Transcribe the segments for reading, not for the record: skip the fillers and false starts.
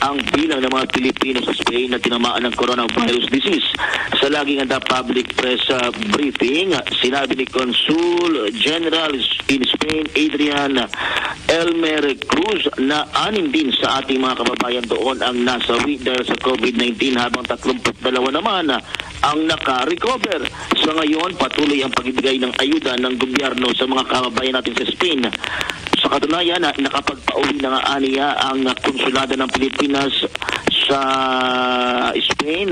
ang bilang ng mga Pilipino sa Spain na tinamaan ng coronavirus disease. Sa laging handa public press briefing, sinabi ni Consul General in Spain, Adrian Elmer Cruz, na 6 din sa ating mga kababayan doon ang nasawi dahil sa COVID-19 habang 32 naman ang naka-recover. Sa ngayon, patuloy ang pagbibigay ng ayuda ng gobyerno sa mga kababayan natin sa Spain. Sa katunayan, nakapagpauwi na nga aniya ang konsulado ng Pilipinas sa Spain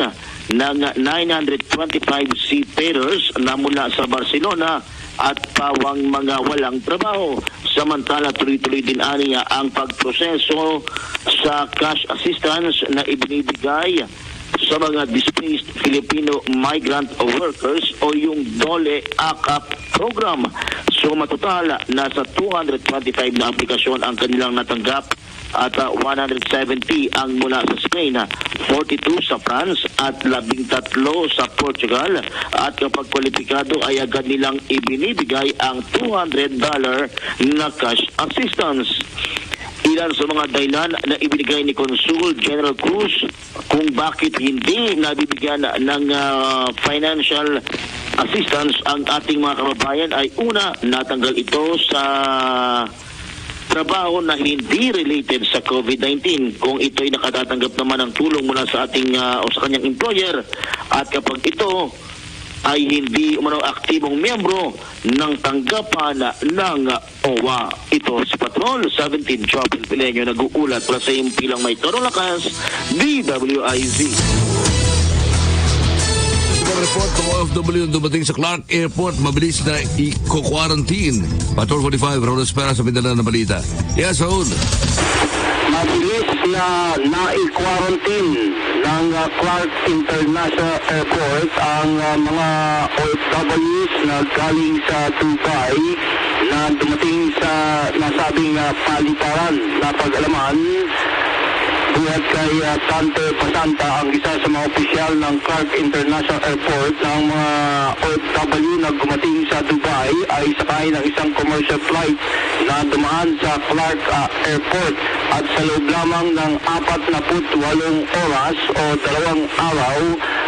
ng 925 seafarers na mula sa Barcelona at pawang mga walang trabaho. Samantala, tuloy-tuloy din aniya ang pagproseso sa cash assistance na ibinibigay sa mga displaced Filipino migrant workers o yung DOLE ACAP program. So matotal, nasa 225 na aplikasyon ang kanilang natanggap at 170 ang mula sa Spain, 42 sa France at 13 sa Portugal, at kapag kwalipikado ay agad nilang ibinibigay ang $200 na cash assistance. Ilan sa mga dahilan na ibinigay ni Consul General Cruz kung bakit hindi nabibigyan ng financial assistance ang ating mga kababayan ay una, natanggal ito sa trabaho na hindi related sa COVID-19 kung ito'y nakatatanggap naman ng tulong mula sa ating o sa kanyang employer, at kapag ito ay hindi aktibong miyembro ng tanggapan ng OWA. Ito si Patrol 17 Chopin Pileño nag-uulat para sa impilang may torong lakas, DWIZ. Report ng OFW dumating sa Clark Airport, mabilis na i-quarantine. Patrol 45, Raul Espera sa Mindanao na balita. Yes, Raul. Mabilis na i-quarantine ng Clark International Airport ang mga OFWs na galing sa Dubai na dumating sa nasabing paliparan na pag-alaman. Buhat kay Tante Pasanta, ang isa sa mga opisyal ng Clark International Airport, ng mga OFW na gumating sa Dubai ay sakay ng isang commercial flight na dumaan sa Clark Airport, at sa loob lamang ng 48 oras o 2 araw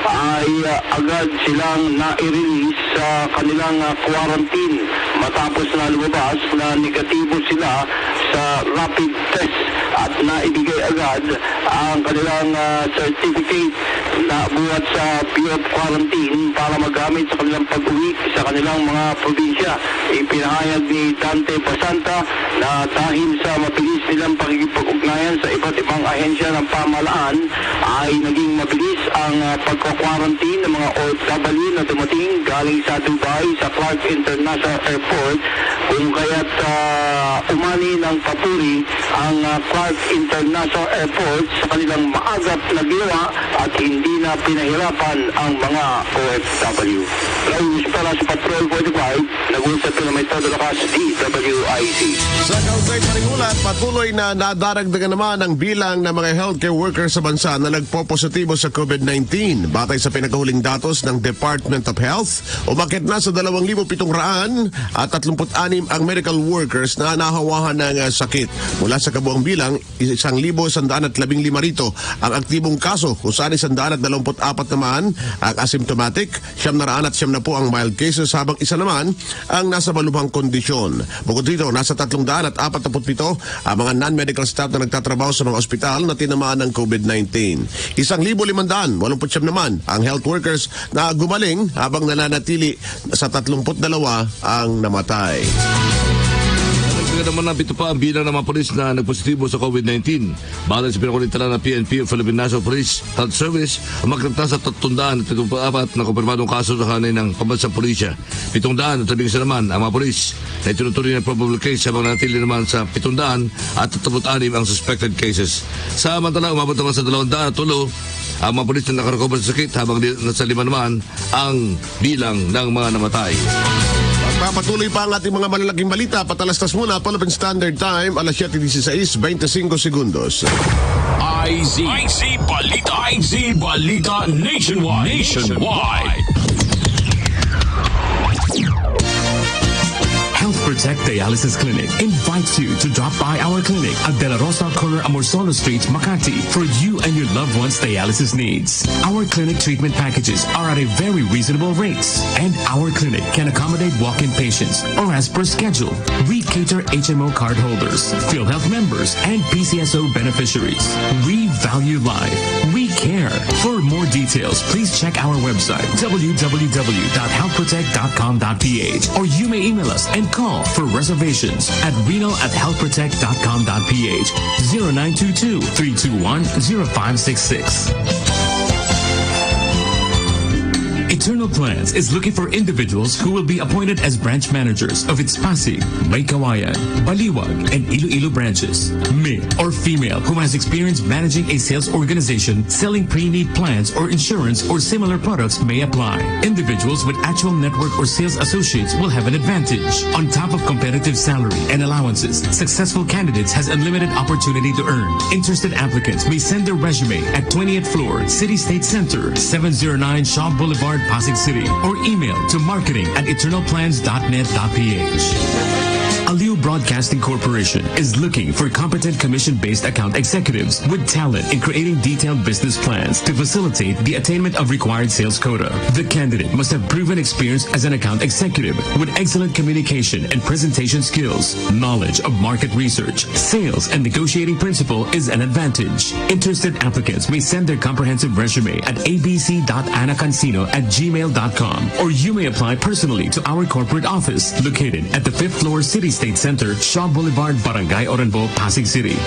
ay agad silang na-release sa kanilang quarantine matapos na lumabas na negatibo sila sa rapid test at naibigay agad ang kanilang certificate na buhat sa Bureau of Quarantine para magamit sa kanilang pag-uwi sa kanilang mga probinsya. Ipinahayag ni Dante Basanta na dahil sa mabilis nilang pakikipag-ugnayan sa iba't ibang ahensya ng pamahalaan ay naging mabilis ang pagka-quarantine ng mga OFW na dumating galing sa Dubai sa Clark International Airport, kung kaya't umani ng papuri ang Clark International Airport sa kanilang maagap na ginawa at hindi na pinahirapan ang mga OFW. Raul para sa Patrol 45, nag-uusap na may todo lakas DWIC. Sa kaugnay paningulat, patuloy na nadaragdagan naman ang bilang ng mga healthcare workers sa bansa na nagpo-positibo sa COVID-19. Batay sa pinakahuling datos ng Department of Health, umakit na sa 2,736 ang medical workers na nahawahan ng sakit. Mula sa kabuang bilang, 1,115 rito ang aktibong kaso, kung saan 124 naman ang asymptomatic, 790 po ang mild cases, habang isa naman ang nasa malubhang kondisyon. Bukod dito, nasa 347 ang mga non-medical staff na nagtatrabaho sa mga ospital na tinamaan ng COVID-19. 1,589 naman ang health workers na gumaling, habang nananatili sa 32 ang namatay. Nagdagan naman ng 7 pa ang bilang ng mga polis na nagpositibo sa COVID-19. Bala sa pinakulintala ng PNP o Philippine National Police Health Service, umakyat na sa 334 na kumpirmadong kaso sa kanay ng pambansang pulisya. 711 naman ang mga polis na itinutuloy ng probable case, habang nanatili naman sa 736 ang suspected cases. Samantala, umabot naman sa 200 ang mga polis na nakarecover sa sakit, habang nasa 5 naman ang bilang ng mga namatay. Patuloy pa ang ating mga malalaking balita. Patalastas muna, Philippine Standard Time, alas 7:16:25 segundos. IZ Balita Nationwide. Health Protect Dialysis Clinic invites you to drop by our clinic at De La Rosa Corner, Amorsolo Street, Makati for you and your loved ones' dialysis needs. Our clinic treatment packages are at a very reasonable rates, and our clinic can accommodate walk-in patients or as per schedule. We cater HMO card holders, PhilHealth members, and PCSO beneficiaries. We value life. We care. For more details, please check our website www.healthprotect.com.ph, or you may email us and call for reservations at reno@healthprotect.com.ph 0922-321-0566. Eternal Plans is looking for individuals who will be appointed as branch managers of its Pasig, Maykawayan, Baliwag, and Iloilo branches. Male or female who has experience managing a sales organization selling pre-need plans or insurance or similar products may apply. Individuals with actual network or sales associates will have an advantage. On top of competitive salary and allowances, successful candidates has unlimited opportunity to earn. Interested applicants may send their resume at 20th floor, City State Center, 709 Shaw Boulevard, Pasig City, or email to marketing@eternalplans.net.ph. Aliu Broadcasting Corporation is looking for competent commission-based account executives with talent in creating detailed business plans to facilitate the attainment of required sales quota. The candidate must have proven experience as an account executive with excellent communication and presentation skills. Knowledge of market research, sales, and negotiating principle is an advantage. Interested applicants may send their comprehensive resume at abc.anacancino@gmail.com, or you may apply personally to our corporate office located at the 5th floor City State Center, Shaw Boulevard, Barangay Oranbo, Pasig City.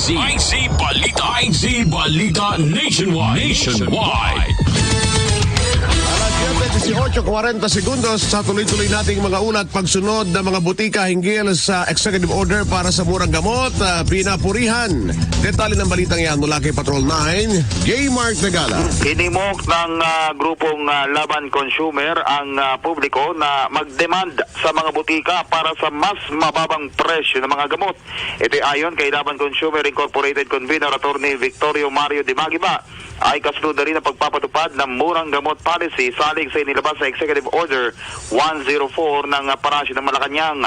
IZ Balita Nationwide. Alas 18:40 segundos sa tuloy-tuloy nating mga ulat pagsunod ng mga butika hinggil sa executive order para sa murang gamot, pinapurihan. Detalye ng balitang yan mula kay Patrol 9, J. Mark Nagala. Hinimok ng grupong Laban Consumer ang publiko na mag-demand sa mga butika para sa mas mababang presyo ng mga gamot. Ito ayon kay Laban Consumer Incorporated Convener Attorney Victorio Mario de Magiba, ay kasunod na rin ang pagpapatupad ng murang gamot policy salig sa inilabas sa Executive Order 104 ng Parasyo ng Malacanang.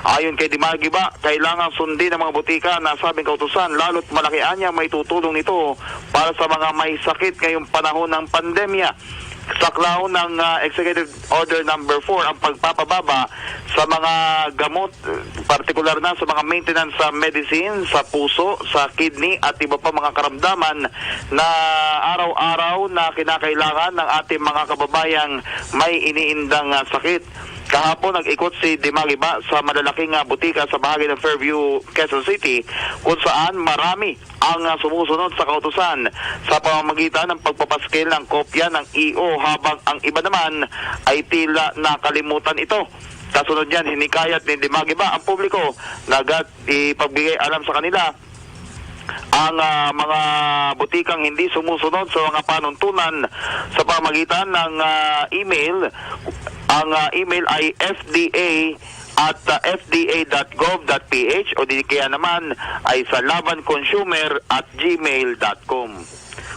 Ayon kay Dimagiba, kailangan sundin ng mga butika na sabing kautusan, lalo't malaki anya may tutulong nito para sa mga may sakit ngayong panahon ng pandemya. Saklaw ng Executive Order number 4 ang pagpapababa sa mga gamot, partikular na sa mga maintenance sa medicine, sa puso, sa kidney at iba pa mga karamdaman na araw-araw na kinakailangan ng ating mga kababayang may iniindang sakit. Kahapon nag-ikot si Dimagiba sa malalaking butika sa bahagi ng Fairview, Quezon City, kung saan marami ang sumusunod sa kautusan sa pamamagitan ng pagpapaskil ng kopya ng EO, habang ang iba naman ay tila nakalimutan ito. Kasunod yan, hinikayat ni Dimagiba ang publiko na agad ipagbigay alam sa kanila ang mga butikang hindi sumusunod sa mga panuntunan sa pamamagitan ng email. Ang email ay fda@fda.gov.ph o di kaya naman ay sa labanconsumer@gmail.com.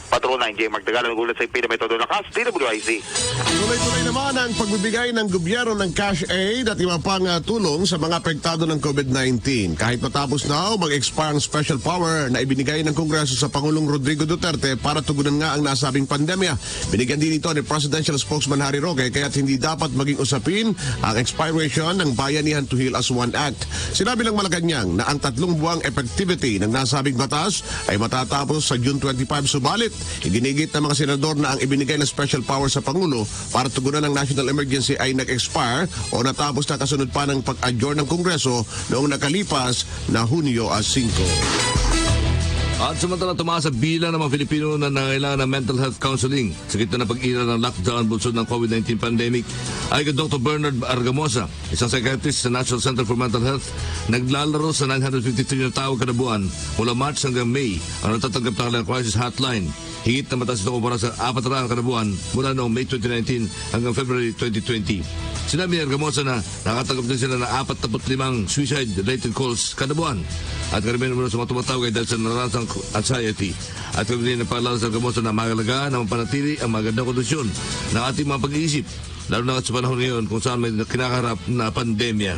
Patrol 9, J. Mark Tagala, nagulat sa pinametodo na CAS, DWIC. Tuloy-tuloy naman ang pagbibigay ng gobyerno ng cash aid at iba pang tulong sa mga apektado ng COVID-19. Kahit matapos na mag-expire ang special power na ibinigay ng Kongreso sa Pangulong Rodrigo Duterte para tugunan nga ang nasabing pandemya. Binigyan din ito ni Presidential Spokesman Harry Roque, kaya't hindi dapat maging usapin ang expiration ng Bayanihan to Heal as One Act. Sinabi ng Malacanang na ang 3 buwang effectivity ng nasabing batas ay matatapos sa June 25, subalit iginigit ng mga senador na ang ibinigay na special power sa Pangulo para tugunan ng national emergency ay nag-expire o natapos na kasunod pa ng pag-adjourn ng Kongreso noong nakalipas na Hunyo 5. At samantala tumaas sa bilang ng mga Pilipino na nangailangan ng mental health counseling sa gitna ng pag-ira ng lockdown bunsod ng COVID-19 pandemic. Ay kay Dr. Bernard Argamosa, isang psychiatrist sa National Center for Mental Health, naglalaro sa 953 na tao kada buwan mula March hanggang May ang natatanggap ng kanilang crisis hotline. Higit na mataas ito kumpara sa 4 kada buwan mula noong May 2019 hanggang February 2020. Sinabi ni Argamosa na nakatanggap din sila ng 45 suicide-related calls kada buwan. At karamihan naman sa mga tumatawag ay dahil sa narasang anxiety. At karamihan na paalala sa Argamosa na mahalaga na mapanatili ang magandang kondisyon ng ating mga pag-iisip, lalo na sa panahon ngayon kung saan may kinakaharap na pandemya.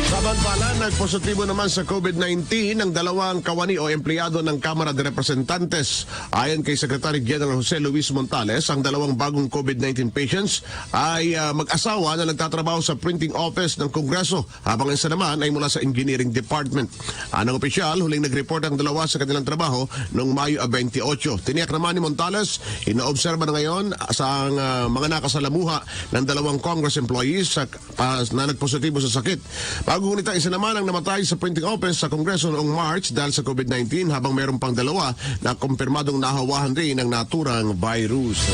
Samantala, nagpositibo naman sa COVID-19 ang dalawang kawani o empleyado ng Kamara de Representantes. Ayon kay Secretary General Jose Luis Montales, ang dalawang bagong COVID-19 patients ay mag-asawa na nagtatrabaho sa printing office ng Kongreso, habang isa naman ay mula sa Engineering Department. Anong opisyal, huling nag-report ang dalawa sa kanilang trabaho noong Mayo 28. Tiniyak naman ni Montales, inoobserba na ngayon sa mga nakasalamuha ng dalawang Congress employees na nagpositibo sa sakit. Bago nito, isa naman ang namatay sa printing office sa Kongreso noong March dahil sa COVID-19, habang mayroon pang dalawa na kumpirmadong nahawahan rin ng naturang virus.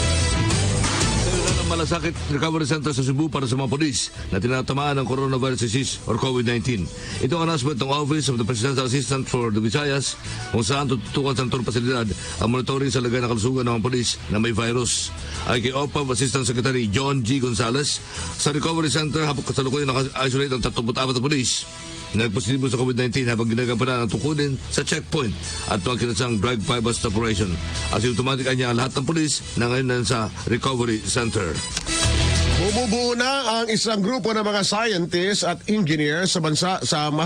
Malasakit Recovery Center sa Cebu para sa mga polis na tinatamaan ng coronavirus disease or COVID-19. Ito ang announcement ng Office of the Presidential Assistant for the Visayas, kung saan tututukan sa turong pasilidad ang monitoring sa lagay ng kalusugan ng mga polis na may virus. Ay kay OPAB Assistant Secretary John G. Gonzales, sa Recovery Center habang kasalukuyan naka-isolate ang 34 na polis nagpositibo sa COVID-19 habang ginagampanan ang tungkulin sa checkpoint at mga kinasang drug bypass operation. Asymptomatic niya ang lahat ng pulis na ngayon sa Recovery Center. Bumubuo na ang isang grupo ng mga scientists at engineers sa bansa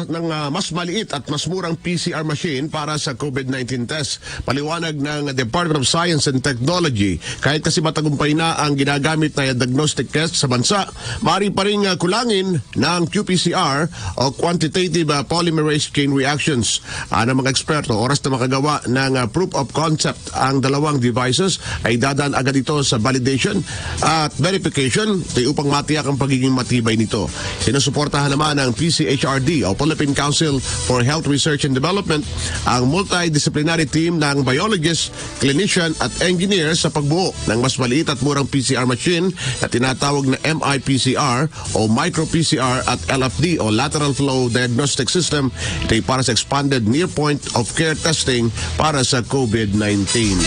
ng mas maliit at mas murang PCR machine para sa COVID-19 test. Paliwanag ng Department of Science and Technology, kahit kasi matagumpay na ang ginagamit na diagnostic test sa bansa, maaari pa rin kulangin ng qPCR o Quantitative Polymerase Chain Reactions. Ang mga eksperto, oras na makagawa ng proof of concept ang dalawang devices, ay dadaan agad ito sa validation at verification upang matiyak ang pagiging matibay nito. Sinusuportahan naman ng PCHRD o Philippine Council for Health Research and Development ang multidisciplinary team ng biologists, clinician at engineers sa pagbuo ng mas maliit at murang PCR machine na tinatawag na MIPCR o Micro-PCR at LFD o Lateral Flow Diagnostic System. Ito ay para sa expanded near point of care testing para sa COVID-19.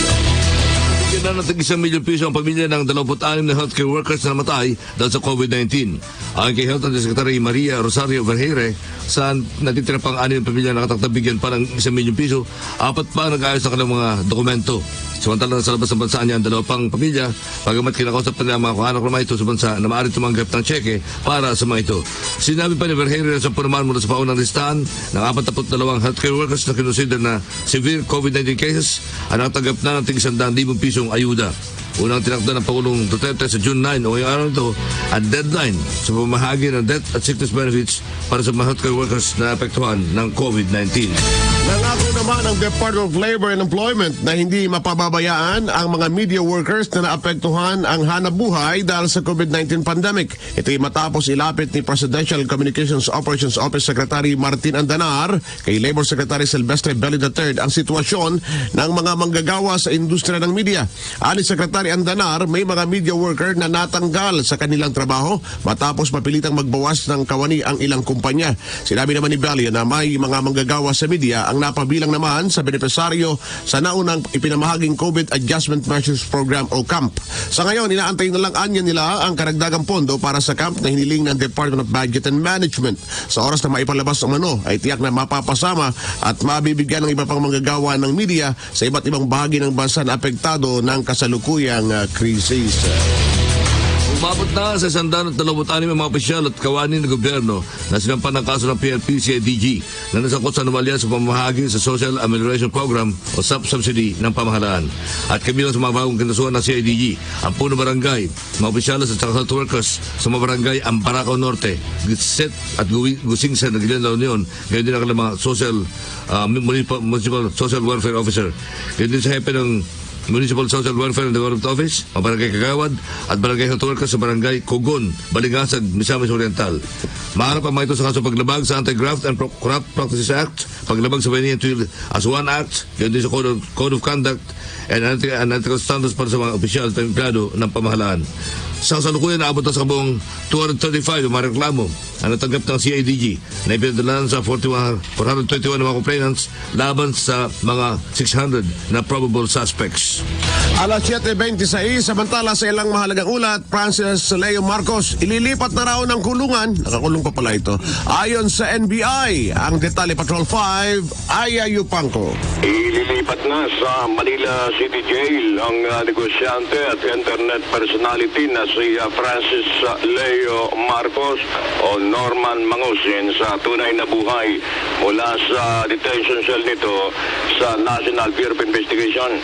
Bigyan na ng tig-1 milyon piso ang pamilya ng 26 na healthcare workers na namatay dahil sa COVID-19. Ayon kay Health Secretary Maria Rosario Vergeire, sa natitira pang 6 pamilya na kataktabigyan pa ng 1 milyon piso, 4 pa nag-ayos ng kanilang mga dokumento. Samantala sa labas ng bansa niya ang 2 pang pamilya, bagamat kinakausap nila ang mga kuhanak na ito sa bansa na maaari tumanggap ng tseke para sa mga ito. Sinabi pa ni Vergeire na sa punaman mula sa paunang listahan ng 42 healthcare workers na kinusider na severe COVID-19 cases ang nakatanggap na ng tig-100,000 pisong ayuda. Unang tinakda ng Pangulong Duterte sa June 9 o ngayong araw nito ang deadline sa pamahagi ng death at sickness benefits para sa mga healthcare workers na apektuhan ng COVID-19. Nangako naman ang Department of Labor and Employment na hindi mapababayaan ang mga media workers na naapektuhan ang hanap buhay dahil sa COVID-19 pandemic. Ito'y matapos ilapit ni Presidential Communications Operations Office Secretary Martin Andanar kay Labor Secretary Silvestre Belli III ang sitwasyon ng mga manggagawa sa industriya ng media. Ani Secretary Andanar, may mga media worker na natanggal sa kanilang trabaho matapos mapilitang magbawas ng kawani ang ilang kumpanya. Sinabi naman ni Belli na may mga manggagawa sa media ang napabilang naman sa benepisaryo sa naunang ipinamahaging COVID Adjustment Measures Program o CAMP. Sa ngayon, inaantay na lang anya nila ang karagdagang pondo para sa CAMP na hiniling ng Department of Budget and Management. Sa oras na maipalabas ang ay tiyak na mapapasama at mabibigyan ng iba pang manggagawa ng media sa iba't ibang bahagi ng bansa na apektado ng kasalukuyang krisis. Umabot na sa 126 ang mga opisyal at kawani ng gobyerno na sinampan ng kaso ng PNP-CIDG na nasangkot sa anomalya sa pamamahagi sa Social Amelioration Program o SAP subsidy ng pamahalaan. At kabilang sa mga bagong kinasuhan ng CIDG, ang puno barangay, mga opisyal at health workers sa mga barangay Amparacao Norte, Gitset at Gusing sa Nagilan La Union, gayon din ang mga municipal social welfare officer. Gayon din sa hepe ng Municipal Social Welfare and Development Office, ang Barangay Kagawad at Barangay Health Workers sa Barangay Cogon, Balingasag, Misamis Oriental. Maharap ang mga ito sa kaso paglabag sa Anti-Graft and Corrupt Practices Act, paglabag sa Financial as One Act, yun din sa Code of Conduct and unethical standards para sa mga opisyal at empleyado ng pamahalaan. Sa kasalukuyan, naabot na sa buong 235 yung mga reklamo ang natanggap ng CIDG na ipinadalan sa 421 na mga complainants laban sa mga 600 na probable suspects. Alas 7:26, samantala sa ilang mahalagang ulat, Francis Leo Marcos, ililipat na raw ng kulungan, nakakulong pa pala ito, ayon sa NBI. Ang detalye Patrol 5, Ayayu Pangko. Ililipat na sa Manila City Jail ang negosyante at internet personality na si Francis Leo Marcos o Norman Mangusin sa tunay na buhay mula sa detention cell nito sa National Bureau of Investigation.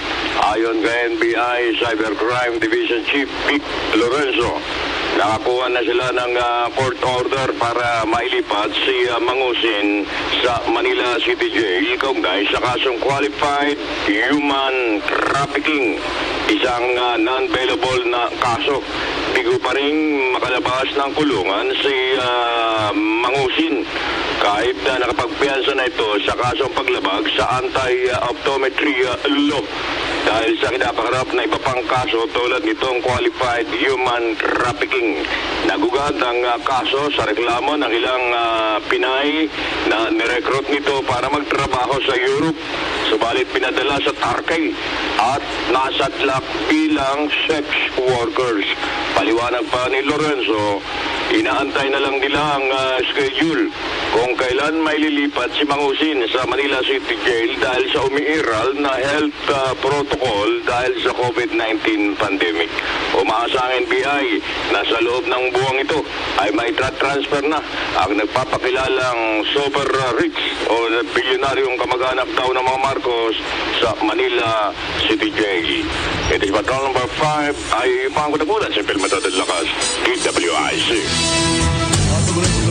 Ayon kay NBI Cybercrime Division Chief Vic Lorenzo, nakakuha na sila ng court order para mailipat si Mangusin sa Manila City Jail kaugnay sa kasong qualified human trafficking, isang non-bailable na kaso. Bigo pa rin makalabas ng kulungan si Mangusin kahit na nakapagpiyansa na ito sa kasong paglabag sa anti-optometry law dahil sa kinapaharap na iba pang kaso tulad nitong qualified human trafficking. Nagugad ang kaso sa reklamo ng ilang Pinay na nirecruit nito para magtrabaho sa Europe, subalit pinadala sa Turkey at nasatlak bilang sex workers. Paliwanag pa ni Lorenzo, inaantay na lang nila ang schedule kung kailan maililipat si Mangusin sa Manila City Jail dahil sa umiiral na health protocol dahil sa COVID-19 pandemic. Umaasa ang NBI na sa loob ng buwang ito ay may transfer na ang nagpapakilalang super rich o bilyonaryong kamag-anak daw ng mga Marcos sa Manila City Jail. It is Patrol number 5 ay pangkunagulan sa Pilmetod at Lakas, DWIC.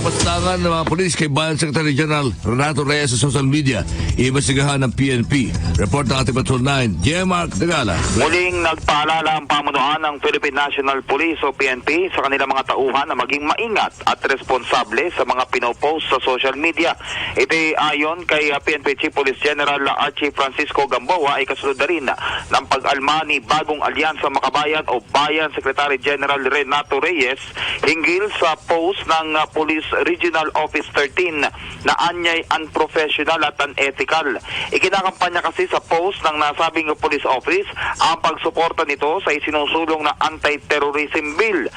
Pastangan ng mga polis kay Bayan Secretary General Renato Reyes sa social media, iimbestigahan ng PNP. Report ng ating Patrol 9, J. Mark Dagala. Muling nagpaalala ang pamunuan ng Philippine National Police o PNP sa kanilang mga tauhan na maging maingat at responsable sa mga pinopost sa social media. Ito ayon kay PNP Chief Police General Archie Francisco Gamboa ay kasunod na rin ng pag-alma ni bagong alyansa makabayan o Bayan Secretary General Renato Reyes hinggil sa post ng Police Regional Office 13 na anyay unprofessional at unethical. Ikinakampanya kasi sa post ng nasabing police office ang pagsuporta nito sa isinusulong na anti-terrorism bill.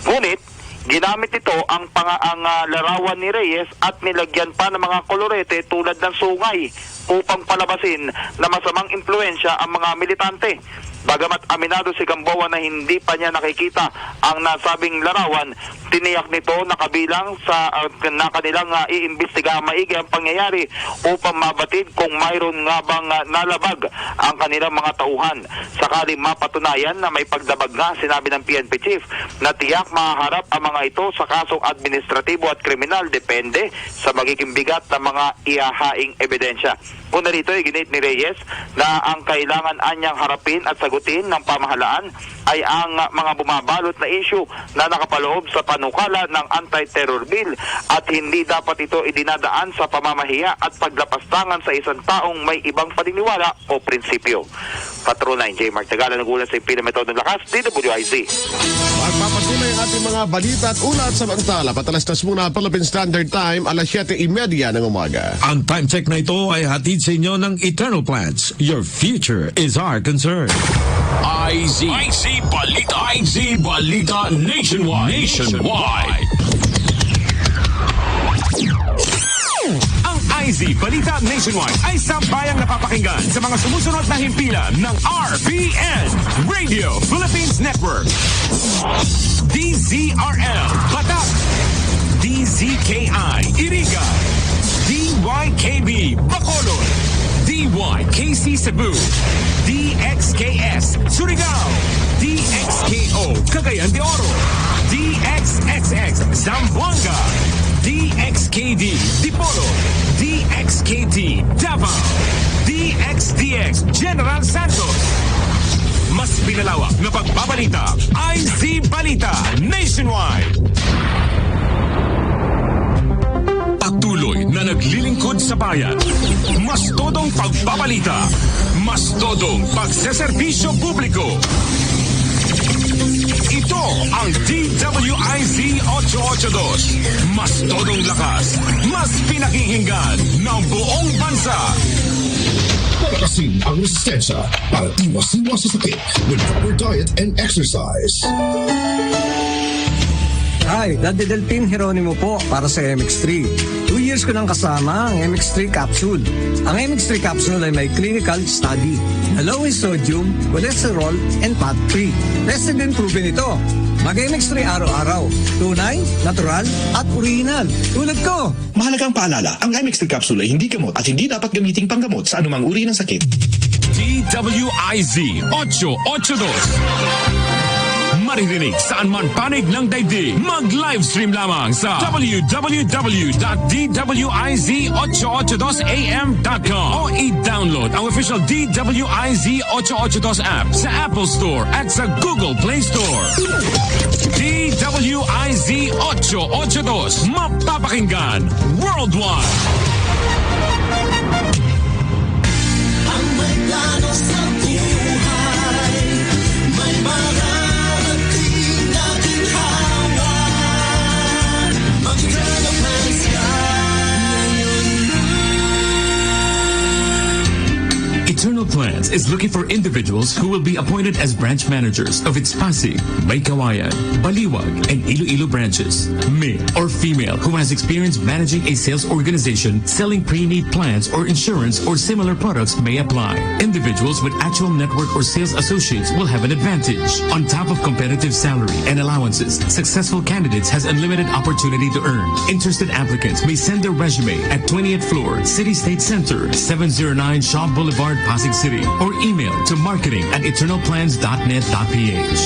Ngunit ginamit ito ang larawan ni Reyes at nilagyan pa ng mga kolorete tulad ng sungay upang palabasin na masamang impluensya ang mga militante. Bagamat aminado si Gamboa na hindi pa niya nakikita ang nasabing larawan, tiniyak nito na kabilang sa na kanilang iimbestigahan maigi ang pangyayari upang mabatid kung mayroon nga bang nalabag ang kanilang mga tauhan. Sakali mapatunayan na may pagdabag nga, sinabi ng PNP Chief na tiyak mahaharap ang mga ito sa kasong administratibo at kriminal depende sa magiging bigat ng mga ihahaing ebidensya. Una rito, iginit ni Reyes na ang kailangan anyang harapin at sagutin ng pamahalaan ay ang mga bumabalot na issue na nakapaloob sa panukala ng anti-terror bill at hindi dapat ito idinadaan sa pamamahiya at paglapastangan sa isang taong may ibang paniniwala o prinsipyo. Patrol 9, J. Mark Tagala, nagulat sa Pilmetod ng Lakas, DWIZ. Magpapatuloy ang ating mga balita at ulat sa bantala. Patalastas muna Philippine Standard Time, alas 7:30 ng umaga. Ang time check na ito ay hatid sa inyo ng Eternal Plants. Your future is our concern. IZ Balita Nationwide. Ang IZ Balita Nationwide ay sambayang napapakinggan sa mga sumusunod na himpilan ng RPN Radio Philippines Network, DZRL Batak, DZKI Iriga, DYKB Bacolod, DYKC Cebu, DXKS Surigao, DXKO Cagayan de Oro, DXXX Zamboanga, DXKD Dipolo, DXKT Davao, DXDX General Santos. Mas pinalawak na pagbabalita, IZ Balita Nationwide. Patuloy na naglilingkod sa bayan. Mas todong pagbabalita. mas todong pagseserbisyo publiko. Ito ang DWIZ 882. Mas todong lakas, mas pinakinggan ng buong bansa. Palakasin ang resistensya para iwas-iwas sa sakit with proper diet and exercise. Hi, Daddy Delpin Geronimo po para sa MX3. 2 years ko nang kasama ang MX3 capsule. Ang MX3 capsule ay may clinical study na low in sodium, cholesterol, and fat-free. Tested and proven ito. Mag-MX3 araw-araw. Tunay, natural, at original. Tulad ko. Mahalagang paalala, ang MX3 capsule ay hindi gamot at hindi dapat gamiting panggamot sa anumang uri ng sakit. DWIZ 882. Maririnig saan man panig ng daigdig. Mag-livestream lamang sa www.dwiz882am.com o i-download ang official DWIZ 882 app sa Apple Store at sa Google Play Store. DWIZ 882. Mapapakinggan worldwide. Ang may plano sa buhay, may mararating na ginhawa. Mag-eternal plans ka ngayon. Eternal Plans is looking for individuals who will be appointed as branch managers of its Pasig, Maykawayan, Baliwag, and Iloilo branches. Male or female who has experience managing a sales organization selling pre-need plans or insurance or similar products may apply. Individuals with actual network or sales associates will have an advantage. On top of competitive salary and allowances, successful candidates has unlimited opportunity to earn. Interested applicants may send their resume at 20th floor, City State Center, 709 Shaw Boulevard, Pasig City, or email to marketing@eternalplans.net.ph.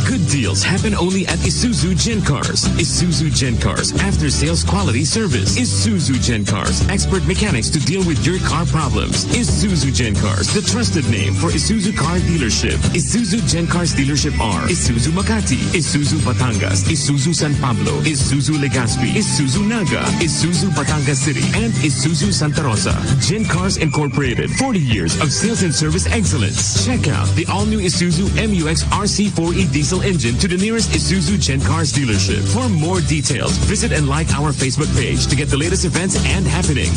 Good deals happen only at Isuzu Gen Cars. Isuzu Gen Cars after sales quality service. Isuzu Gen Cars, expert mechanics to deal with your car problems. Isuzu Gen Cars, the trusted name for Isuzu car dealership. Isuzu Gen Cars dealership are Isuzu Makati, Isuzu Batangas, Isuzu San Pablo, Isuzu Legazpi, Isuzu Naga, Isuzu Batangas City, and Isuzu Santa Rosa. Gen Cars Incorporated, 40 years of sales and service excellence. Check out the all-new Isuzu MUX RC4E diesel engine to the nearest Isuzu Gen Cars dealership. For more details, visit and like our Facebook page to get the latest events and happenings.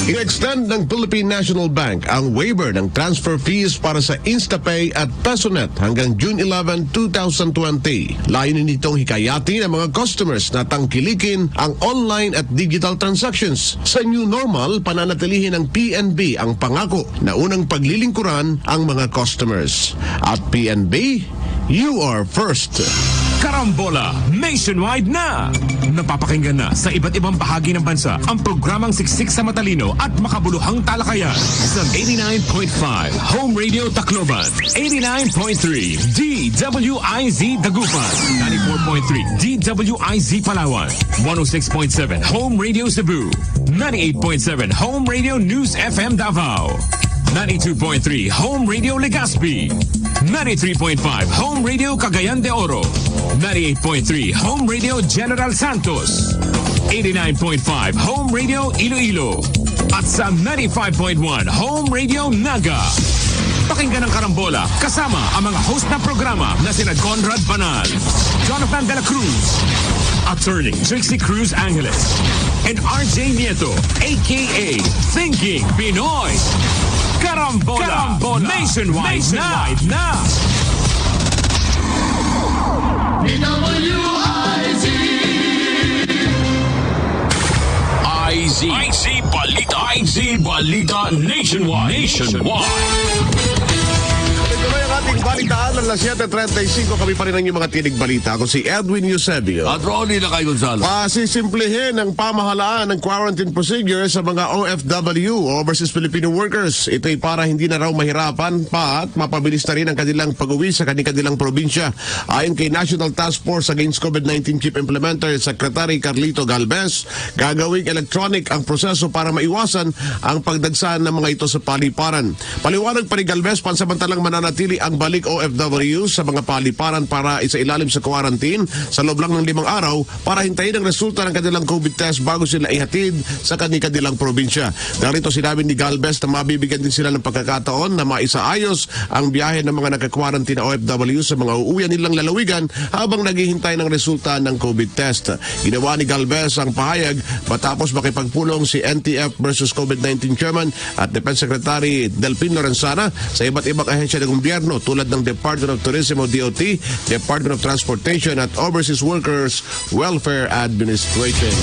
I-extend ng Philippine National Bank ang waiver ng transfer fees para sa InstaPay at PesoNet hanggang June 11, 2020. Layunin nitong hikayati ng mga customers na tangkilikin ang online at digital transactions. Sa new normal, pananatilihin ng PNB ang pangako na unang paglilingkuran ang mga customers. At PNB, you are first. Karambola nationwide na! Napapakinggan na sa iba't ibang bahagi ng bansa ang programang siksik sa matalino at makabuluhang talakayan sa 89.5 Home Radio Tacloban, 89.3 DWIZ Dagupan, 94.3 DWIZ Palawan, 106.7 Home Radio Cebu, 98.7 Home Radio News FM Davao, 92.3 Home Radio Legazpi, 93.5 Home Radio Cagayan de Oro, 98.3 Home Radio General Santos, 89.5 Home Radio Iloilo, at sa 95.1 Home Radio Naga. Pakinggan ang Karambola kasama ang mga host ng programa na sina Conrad Banal, Jonathan De La Cruz, Attorney Trixie Cruz Angeles, and RJ Nieto, aka Thinking Pinoy. Karambola nationwide na! IZ Balita Nationwide. Tuloy ang ating balitaan ng 7:35. Kami pa rin ang inyong mga tinig balita. Ako si Edwin Eusebio. At Ronnie Lakay Gonzalo. Pasisimplihin ang pamahalaan ng quarantine procedure sa mga OFW, Overseas Filipino Workers. Ito'y para hindi na raw mahirapan pa at mapabilis na rin ang kanilang pag-uwi sa kanilang probinsya. Ayon kay National Task Force Against COVID-19 Chief Implementer Secretary Carlito Galvez, gagawing electronic ang proseso para maiwasan ang pagdagsaan ng mga ito sa paliparan. Paliwanag pa ni Galvez, pansamantalang mananatili ang balik OFW sa mga paliparan para isailalim sa quarantine sa loob lang ng 5 araw para hintayin ang resulta ng kanilang COVID test bago sila ihatid sa kanilang probinsya. Narito sinabi ni Galvez na mabibigyan din sila ng pagkakataon na maisaayos ang biyahe ng mga nagka-quarantine na OFW sa mga uuwian nilang lalawigan habang naghihintay ng resulta ng COVID test. Ginawa ni Galvez ang pahayag matapos makipagpulong si NTF versus COVID-19 Chairman at Defense Secretary Delpin Lorenzana sa iba't ibang ahensya ng gobyerno tulad ng Department of Tourism o DOT, Department of Transportation at Overseas Workers Welfare Administration.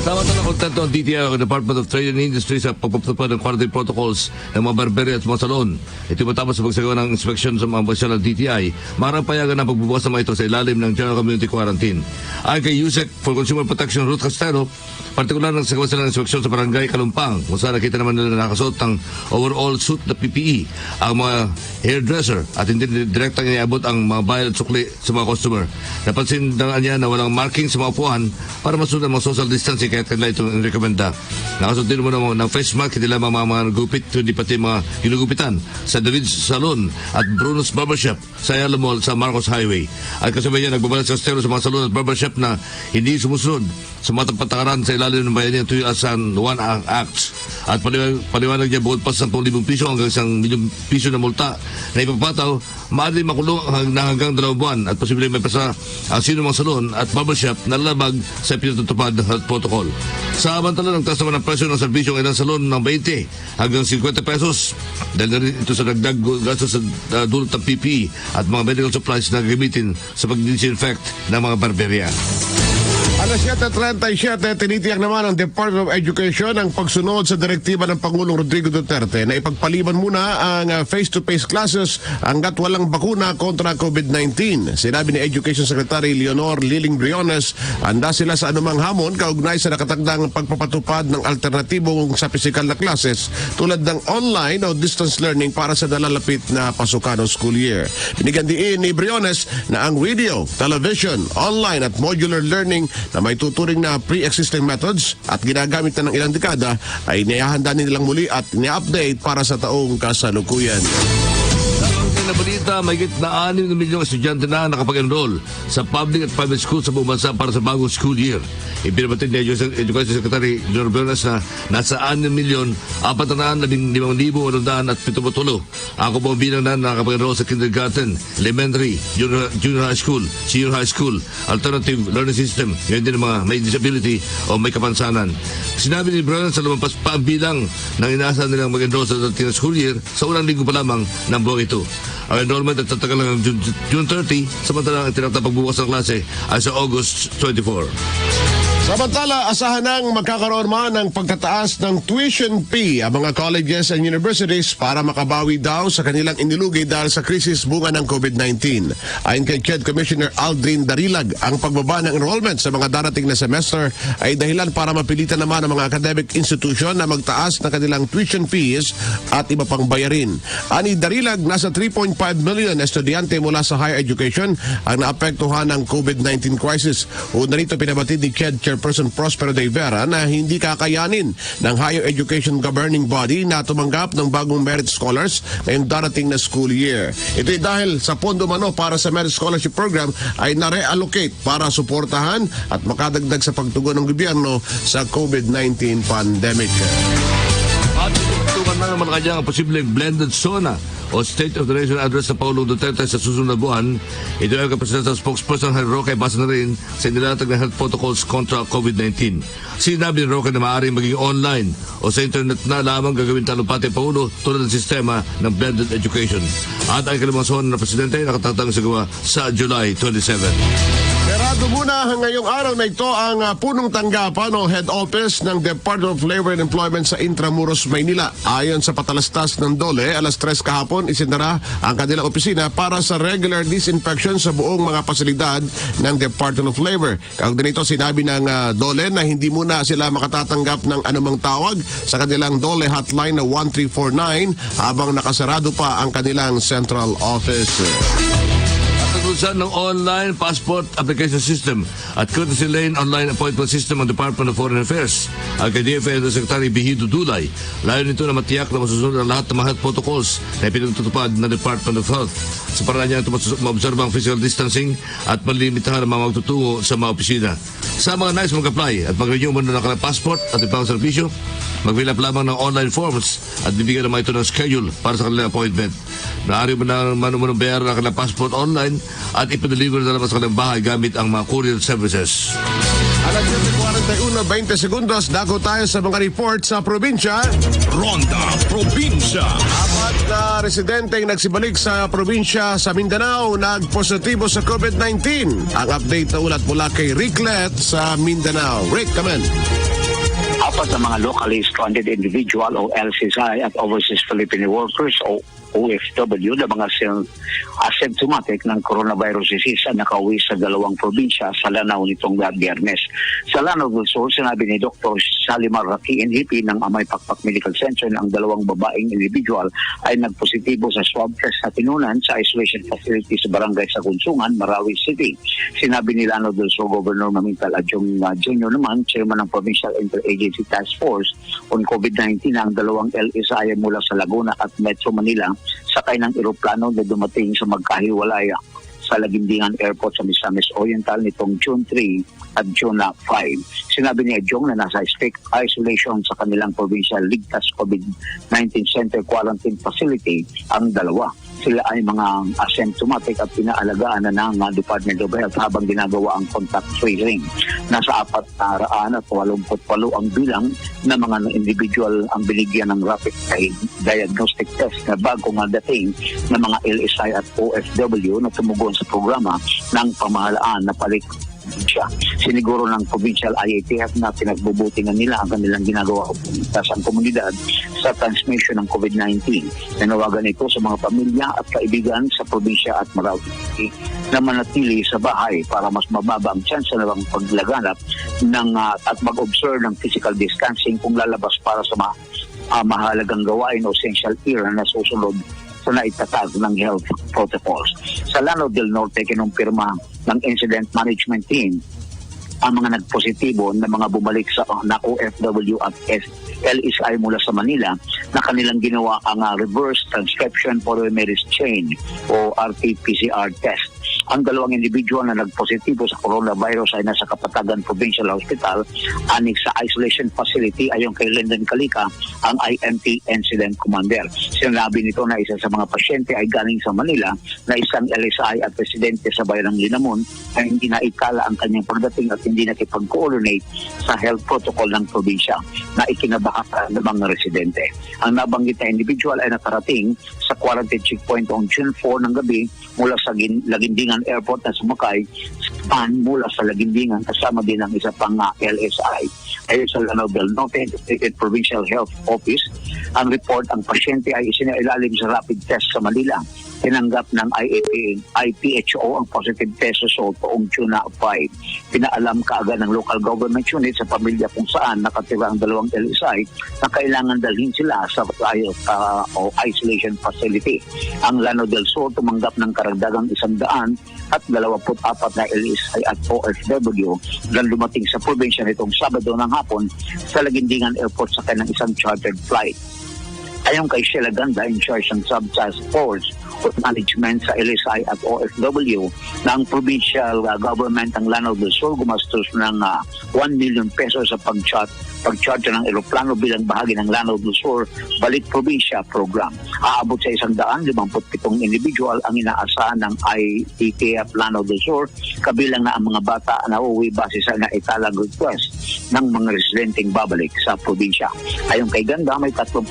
Samantala, kontento ang DTI o Department of Trade and Industry sa pagpapatupad ng quarantine protocols ng mga barberia at mga salon. Ito matapos sa pagsagawa ng inspeksyon sa mga opisyal ng DTI, marang payagan ang pagbubukas ng mga ito sa ilalim ng General Community Quarantine. Ayon kay USEC for Consumer Protection Ruth Castelo, partikular ng sagawa sila ng inspeksyon sa barangay Kalumpang, kung saan nakita naman nila nakasuot ng overall suit na PPE ang mga hairdresser at hindi direktang iniabot ang mga bayad at sukli sa mga customer. Napansin na niya na walang marking sa mga upuan para masunod ang mga social distancing kaya kanila ito rekomenda. Nakasuot din mo ng face mask, hindi lamang mga gupit, kundi pati mga ginugupitan sa David's Salon at Bruno's Barbershop sa Ayala Mall sa Marcos Highway. At kasabay niya, nagbabalas sa Castelo sa mga salon at barbershop na hindi sumusunod sa mga patakaran sa ilalim ng bayanihan tuyo as an one acts. At paliwanag niya bukod pa sa 10,000 piso hanggang 1 milyong piso na multa na ipapataw, maaari makulong na hanggang 2 buwan at posibleng may pasa ang sino mga salon at barbershop na lalabag sa pinatutupad ng health protocol. Sa abantala ng taas naman ng presyo ng serbisyo ng ilang salon ng 20 hanggang 50 pesos dahil na rin ito sa dagdag gastos sa dulot ng PPE at mga medical supplies na gamitin sa pag-disinfect ng mga barberia. Alas 7:37, tinitiyak naman ng Department of Education ang pagsunod sa direktiba ng Pangulong Rodrigo Duterte na ipagpaliban muna ang face-to-face classes hanggat walang bakuna kontra COVID-19. Sinabi ni Education Secretary Leonor Liling Briones, handa sila sa anumang hamon kaugnay sa nakatagdang pagpapatupad ng alternatibong sa pisikal na classes tulad ng online o distance learning para sa nalalapit na pasukan o school year. Binigyan din ni Briones na ang video, television, online at modular learning na may tuturing na pre-existing methods at ginagamit na ng ilang dekada ay inihahanda nilang muli at ni-update para sa taong kasalukuyan. Na balita, mayigit na 6 na milyong estudyante na nakapag-enroll sa public at private schools sa buong bansa para sa bagong school year. Ipinabatid ni Education Secretary Jor Bernas na nasa 6,415,870 ang kubong bilang na nakapag-enroll sa kindergarten, elementary, junior high school, senior high school, alternative learning system, ngayon din mga may disability o may kapansanan. Sinabi ni Bernas sa lumampas pa ang bilang ng inaasahan nilang mag-enroll sa dating school year sa unang linggo pa lamang ng buwan ito. Ang enrollment at tatagal hanggang June 30, samantalang ang tinatapag pagbukas ng klase ay sa August 24. Samantala, asahan nang magkakaroon man ng pagtataas ng tuition fee ang mga colleges and universities para makabawi daw sa kanilang inilugi dahil sa krisis bunga ng COVID-19. Ayon kay CHED Commissioner Aldrin Darilag, ang pagbaba ng enrollment sa mga darating na semester ay dahilan para mapilitan naman ang mga academic institution na magtaas ng kanilang tuition fees at iba pang bayarin. Ani Darilag, nasa 3.5 million estudyante mula sa higher education ang naapektuhan ng COVID-19 crisis. Una nito pinabatid ni CHED Chairperson Prospero de Vera na hindi kakayanin ng higher education governing body na tumanggap ng bagong merit scholars ngayong darating na school year. Ito'y dahil sa pondo mano para sa merit scholarship program ay na-reallocate para suportahan at makadagdag sa pagtugon ng gobyerno sa COVID-19 pandemic. At tutukan na naman kanya ang posibleng blended zona o State of the Nation address sa Pangulong Duterte sa susunod na buwan. Ito ay kapresidente spokesperson Harry Roque base na rin sa inilatag na health protocols kontra COVID-19. Sinabi ni Roque na maaaring maging online o sa internet na lamang gagawin talumpati Pangulo tulad ng sistema ng blended education. At ang kalimangan ng presidente nakatatang sagawa sa July 27. Sarado muna ngayong araw na ito ang punong tanggapan o head office ng Department of Labor and Employment sa Intramuros, Maynila. Ayon sa patalastas ng DOLE, alas 3 kahapon isinara ang kanilang opisina para sa regular disinfection sa buong mga pasilidad ng Department of Labor. Kaagad nito sinabi ng DOLE na hindi muna sila makatatanggap ng anumang tawag sa kanilang DOLE hotline na 1349 habang nakasarado pa ang kanilang central office. Paglusan ng online passport application system at courtesy lane online appointment system ng Department of Foreign Affairs. Ang kay DFA Secretary Bihido Dulay, layo nito na matiyak na masusunod ang lahat ng mga health protocols na pinagtutupad ng Department of Health. Sa paraan niya ito maobserba ang physical distancing at malimitahan ang mga magtutungo sa mga opisina. Sa mga nais mag-apply at mag-renew muna ng kanilang passport at ibang serbisyo, mag-fill up lamang ng online forms at bibigyan naman ito ng schedule para sa kanilang appointment. Naari mo na manumunong bayaran ang kanilang passport online at ipadeliver na naman sa kanilang bahay gamit ang mga courier services. Alas 7:41, 20 segundos, dako tayo sa mga report sa probinsya. Ronda Probinsya. Apat na residenteng nagsibalik sa probinsya sa Mindanao nagpositibo sa COVID-19. Ang update na ulat mula kay Ricklet sa Mindanao. Rick, come in. Apat na mga locally stranded individual o LCSI at overseas Filipino workers o OFW na mga asymptomatic ng coronavirus disease ang nakauwi sa dalawang probinsya sa Lanao nitong Biyernes. Sa Lanao del Sur, sinabi ni Dr. Salimar Raki Inhipi ng Amay Pakpak Medical Center na ang dalawang babaeng individual ay nagpositibo sa swab test na tinunan sa isolation facility sa barangay sa Kunsungan, Marawi City. Sinabi ni Lanao del Sur Governor Mamintal Adjong Jr. naman, chairman ng Provincial Interagency Task Force on COVID-19 na ang dalawang LSI mula sa Laguna at Metro Manila sakay ng eroplano na dumating sa magkahiwalay sa Lagindingan Airport sa Misamis Oriental nitong June 3 at June 5. Sinabi ni Adjong na nasa strict isolation sa kanilang provincial Ligtas COVID-19 Center Quarantine Facility ang dalawa. Sila ay mga asymptomatic at pinaalagaan na ng Department of Health habang ginagawa ang contact tracing. Nasa 488 ang bilang na mga individual ang binigyan ng rapid diagnostic test na bago nga dating ng mga LSI at OFW na tumugon sa programa ng pamahalaan na palit siya. Siniguro ng provincial IATF na pinagbubutingan nila ang kanilang ginagawa sa komunidad sa transmission ng COVID-19. Nanawagan ito sa mga pamilya at kaibigan sa probinsya at Marawi na manatili sa bahay para mas mababa ang chance na paglaganap ng at mag-observe ng physical distancing kung lalabas para sa mahalagang gawain o essential care na susunod sa naitatag ng health protocols. Sa Lanao del Norte, kinumpirma ng Incident Management Team ang mga nagpositibo na mga bumalik sa OFW at LSI mula sa Manila na kanilang ginawa ang reverse transcription polymerase chain o RT-PCR test. Ang dalawang individual na nagpositibo sa coronavirus ay nasa Kapatagan Provincial Hospital, anig sa isolation facility ayon kay Lyndon Kalika, ang IMT Incident Commander. Sinabi nito na isa sa mga pasyente ay galing sa Manila na isang LSI at residente sa bayan ng Linamon ay hindi na ikala ang kanyang pagdating at hindi nakipag-coordinate sa health protocol ng probinsya na ikinabaka ng mga residente. Ang nabanggit na individual ay nakarating sa quarantine checkpoint on June 4 ng gabi mula sa Lagindingan Airport na sumakay mula sa Lagindingan kasama din ang isa pang LSI. Ayon sa Lanao del Norte State Provincial Health Office, ang report ang pasyente ay isinailalim sa rapid test sa Manila. Tinanggap ng IPHO ang positive test result noong June 5. Pinaalam kaagad ng local government unit sa pamilya kung saan nakatira ang dalawang LSI na kailangan dalhin sila sa isolation facility. Ang Lanao del Sur tumanggap ng karagdagang 124 na LSI at OFW na dumating sa probinsya nitong Sabado ng hapon sa Lagindingan Airport sa kanyang isang chartered flight. Ayon kay Sheila Ganda, in charge ng Sub-Task Force of Management sa LSI at OFW, na ang provincial government ng Lanao del Sur gumastos ng 1 million pesos sa pag-charge ng eroplano bilang bahagi ng Lanao del Sur Balik Probinsya program. Aabot sa 157 individual ang inaasahan ng IATF Lanao del Sur, kabilang na ang mga bata na uuwi base sa naitalang request ng mga residenteng babalik sa probinsya. Ayon kay Ganda, may 34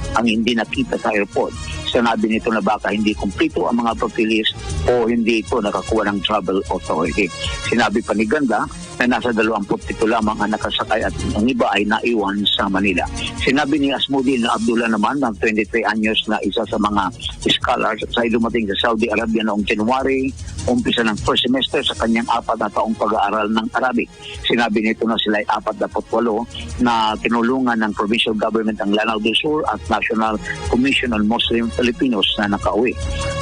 ang hindi nakita sa airport. Sinabi nito na baka hindi kumpleto ang mga papilis o hindi ito nakakuha ng travel authority. Sinabi pa ni Ganda na nasa 27 lamang ang nakasakay at ang iba ay naiwan sa Manila. Sinabi ni Asmudin na Abdullah naman ng 23 anyos na isa sa mga scholars sa dumating sa Saudi Arabia noong January umpisa ng first semester sa kanyang 4 na taong pag-aaral ng Arabic. Sinabi nito na sila ay 48 na tinulungan ng provincial government ng Lanao del Sur at National Commission on Muslim Filipinos na nakauwi.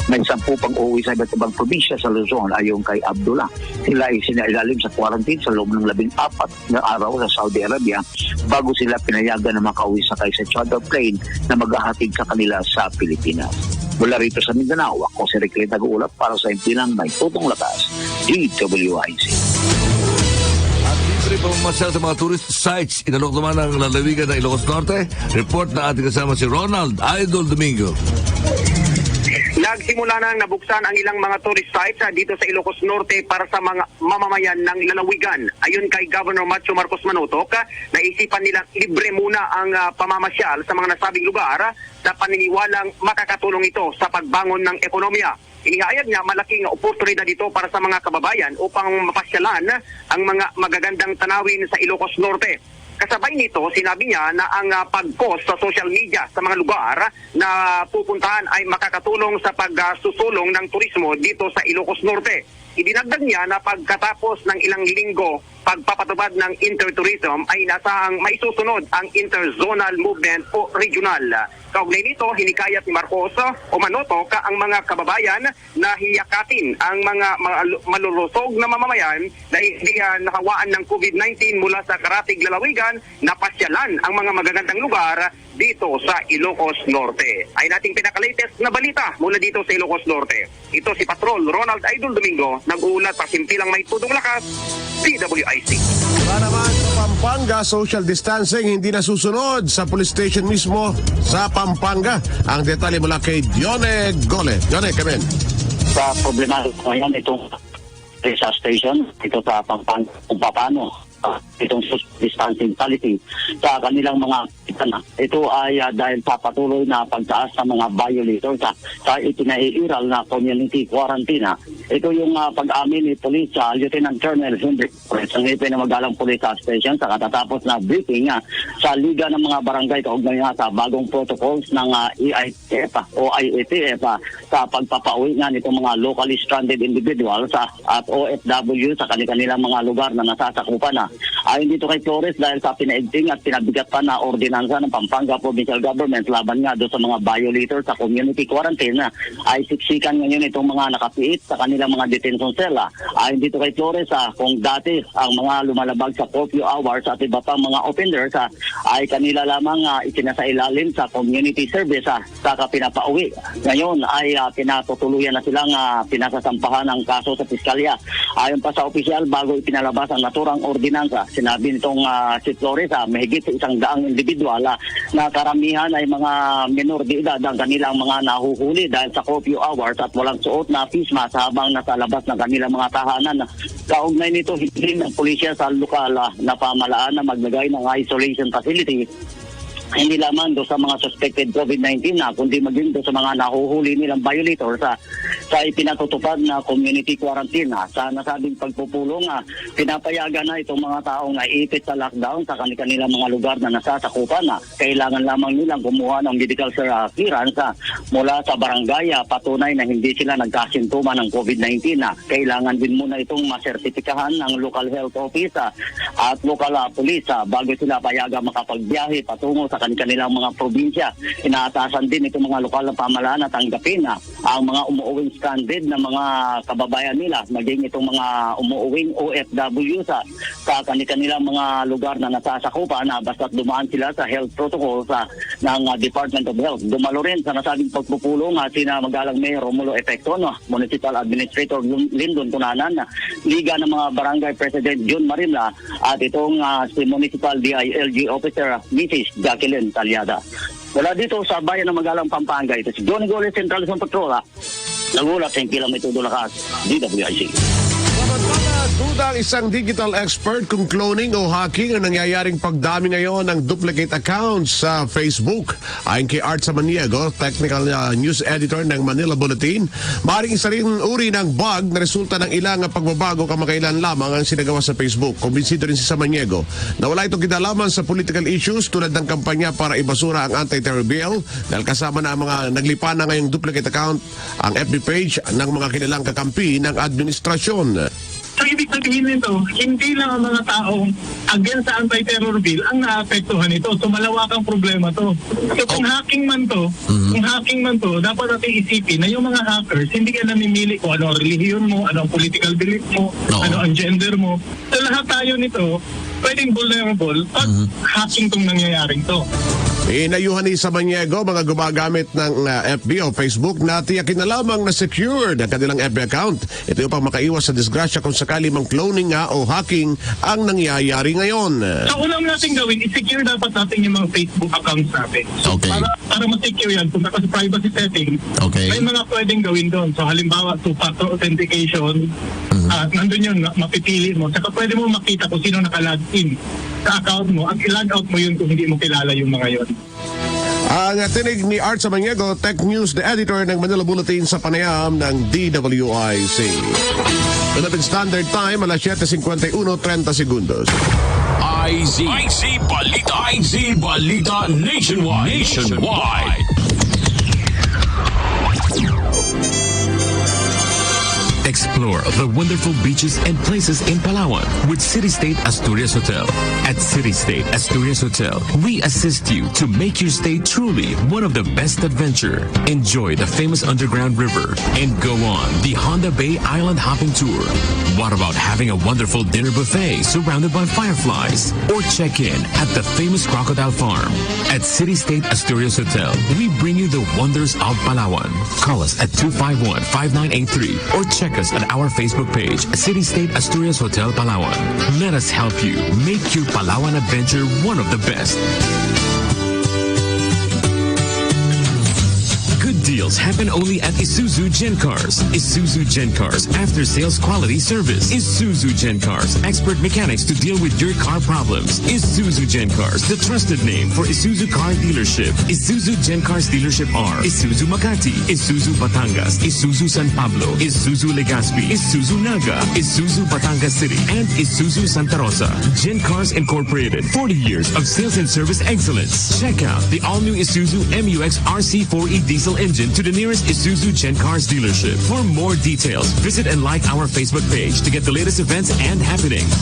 May 10 pang uuwi sa iba't ibang probinsya sa Luzon ayon kay Abdullah. Sila ay sinailalim sa quarantine sa loob ng 14 na araw sa Saudi Arabia bago sila pinayagan na makauwi sakay sa charter plane na maghahatid sa kanila sa Pilipinas. Mula rito sa Mindanao, ako si Rick nag-uulap para sa impilang may tutong lakas, DWIC. At libre pa mamasyal sa mga tourist sites. Inalok naman ng lalawigan ng Ilocos Norte. Report na ating kasama si Ronald Idol Domingo. Nagsimula na nabuksan ang ilang mga tourist sites dito sa Ilocos Norte para sa mga mamamayan ng lalawigan. Ayon kay Governor Macho Marcos Manotok, naisipan nilang libre muna ang pamamasyal sa mga nasabing lugar sa paniniwalang makakatulong ito sa pagbangon ng ekonomiya. Inihayag niya malaking oportunidad dito para sa mga kababayan upang mapasyalan ang mga magagandang tanawin sa Ilocos Norte. Kasabay nito, sinabi niya na ang pag-post sa social media sa mga lugar na pupuntahan ay makakatulong sa pagsusulong ng turismo dito sa Ilocos Norte. Idinagdag niya na pagkatapos ng ilang linggo pagpapatupad ng intertourism ay nasahang maisusunod ang interzonal movement o regional. Kaugnay nito, hinikayat ni Marcos o Manotok ang mga kababayan na hiyakatin ang mga malulusog na mamamayan na hindi nakawaan ng COVID-19 mula sa karatig lalawigan na pasyalan ang mga magagandang lugar dito sa Ilocos Norte. Ay nating pinaka-latest na balita mula dito sa Ilocos Norte. Ito si Patrol Ronald Idol Domingo, nag-uulat pa simpilang may tudong lakas, DWIC. Wala naman sa Pampanga, social distancing hindi nasusunod sa police station mismo sa Pampanga. Ang detalye mula kay Dione Gole. Dione, come in. Sa problema ngayon itong sa station, ito sa Pampanga, kung paano itong social distancing policy sa kanilang mga kitana. Ito ay dahil sa patuloy na pagtaas sa mga violators sa itinaiiral na community quarantine. Ito yung pag-amin ni Police Lieutenant Colonel Hendrik ang hepe ng Magalang Police Station sa katatapos na briefing sa Liga ng mga Barangay kaugnay sa bagong protocols ng EITF o IATF sa pagpapauwi nga nitong mga locally stranded individuals at OFW sa kanilang mga lugar na nasasakupan. Ayon dito kay Flores, dahil sa pinaigting at pinabigat pa na ordinansa ng Pampanga Provincial Government laban nga doon sa mga violators sa community quarantine ay siksikan ngayon itong mga nakapiit sa kanilang mga detention cell. Ayon dito kay Flores, kung dati ang mga lumalabag sa curfew hours at iba pang mga offenders ay kanila lamang isinasailalim sa community service sa pinapauwi. Ngayon ay pinatutuluyan na silang pinasasampahan ng kaso sa piskalya. Ayon pa sa opisyal, bago ipinalabas ang naturang ordinansa, sinabi nitong si Flores, mahigit sa 100 individual na karamihan ay mga minor de edad ang kanilang mga nahuhuli dahil sa curfew hours at walang suot na face mask habang nasa labas ng kanilang mga tahanan. Kaugnay nito, hiling ng pulisya sa lokal na pamalaan na maglagay ng isolation facility hindi lamang do sa mga suspected COVID-19 kundi maging do sa mga nahuhuli nilang violators sa ipinatutupad na community quarantine. Sa nasabing pagpupulong, pinapayagan na itong mga taong naipit sa lockdown sa kanilang mga lugar na nasasakupan. Kailangan lamang nilang kumuha ng medical clearance mula sa barangay, patunay na hindi sila nagkasintomas ng COVID-19. Kailangan din muna itong masertipikahan ng local health office at local police bago sila payagan makapagbiyahe patungo sa kanilang mga probinsya. Inaatasan din itong mga lokal na pamahalaan na tanggapin ang mga umuuwing stranded na mga kababayan nila, maging itong mga umuuwing OFW sa kanilang mga lugar na nasasakupan basta't dumaan sila sa health protocols ng Department of Health. Dumalo rin sa nasabing pagpupulong sina Magalang Mayor Romulo Epecton, Municipal Administrator Lyndon Tunanan, Liga ng mga Barangay President June Marimla at itong si Municipal DILG Officer Mrs. Jacqueline Talyada. Wala dito sa bayan ng Magalang, Pampanga, ito si Johnny Gole, Central Luzon Patrol. Nagulat sa impilang may tudo lakas, DWIC. Duda ang isang digital expert kung cloning o hacking ang nangyayaring pagdami ngayon ng duplicate accounts sa Facebook. Ayon kay Art Samaniego, technical news editor ng Manila Bulletin, maaaring isa rin uri ng bug na resulta ng ilang pagbabago kamakailan lamang ang sinagawa sa Facebook. Kumbinsido rin si Samaniego na wala itong kinalaman sa political issues tulad ng kampanya para ibasura ang anti-terror bill dahil kasama na ang mga naglipa na ngayong duplicate account ang FB page ng mga kilalang kakampi ng administrasyon. So, ibig sabihin nito, hindi lang ang mga taong against sa anti-terror bill ang naapektuhan ito. So, malawakang problema to. So, kung hacking man to, dapat natin isipin na yung mga hackers, hindi ka namimili kung ano ang relihiyon mo, ano ang political belief mo, ano ang gender mo. So, lahat tayo nito, pwedeng vulnerable pag hacking tong nangyayaring to. Inayuhan ni Samaniego mga gumagamit ng FB o Facebook na tiyakin na lamang na secured ang kanilang FB account. Ito yung pang makaiwas sa disgrasya kung sakali mang cloning nga o hacking ang nangyayari ngayon. So, unang natin gawin, i-secure dapat natin yung mga Facebook accounts natin. So, Okay. para ma-secure yan, kung sa privacy setting, Okay. may mga pwedeng gawin doon. So, halimbawa, two-factor authentication, nandun yun, mapipili mo. Saka pwede mo makita kung sino nakalog in sa account mo at i-log out mo yun kung hindi mo kilala yung mga yun. Ang tinig ni Art Samaniego, Tech News, the editor ng Manila Bulletin sa panayam ng DWIC. Philippine Standard Time, alas 7:51:30 segundos. IZ Balita Nationwide. Explore the wonderful beaches and places in Palawan with City State Asturias Hotel. At City State Asturias Hotel, we assist you to make your stay truly one of the best adventure. Enjoy the famous underground river and go on the Honda Bay Island hopping tour. What about having a wonderful dinner buffet surrounded by fireflies? Or check in at the famous Crocodile Farm. At City State Asturias Hotel, we bring you the wonders of Palawan. Call us at 251-5983 or check us at our Facebook page, City State Asturias Hotel Palawan. Let us help you make your Palawan adventure one of the best. Good deals happen only at Isuzu Gen Cars. Isuzu Gen Cars after sales quality service. Isuzu Gen Cars, expert mechanics to deal with your car problems. Isuzu Gen Cars, the trusted name for Isuzu car dealership. Isuzu Gen Cars dealership are Isuzu Makati, Isuzu Batangas, Isuzu San Pablo, Isuzu Legazpi, Isuzu Naga, Isuzu Batangas City, and Isuzu Santa Rosa. Gen Cars Incorporated, 40 years of sales and service excellence. Check out the all-new Isuzu MUX RC4E diesel engine to the nearest Isuzu Gen Cars dealership. For more details, visit and like our Facebook page to get the latest events and happenings.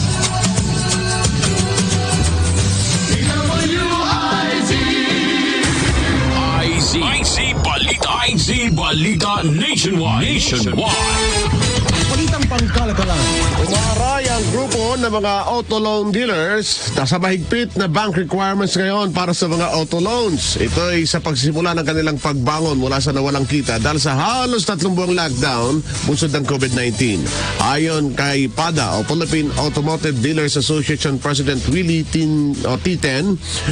IZ Balita Nationwide. Balitang pangkalakalan. Umaray ang grupo ng mga auto loan dealers na sa mahigpit na bank requirements ngayon para sa mga auto loans. Ito ay sa pagsisimula ng kanilang pagbangon mula sa nawalang kita dahil sa halos 3 buwang lockdown bunsod ng COVID-19. Ayon kay PADA o Philippine Automotive Dealers Association President Willie Titen,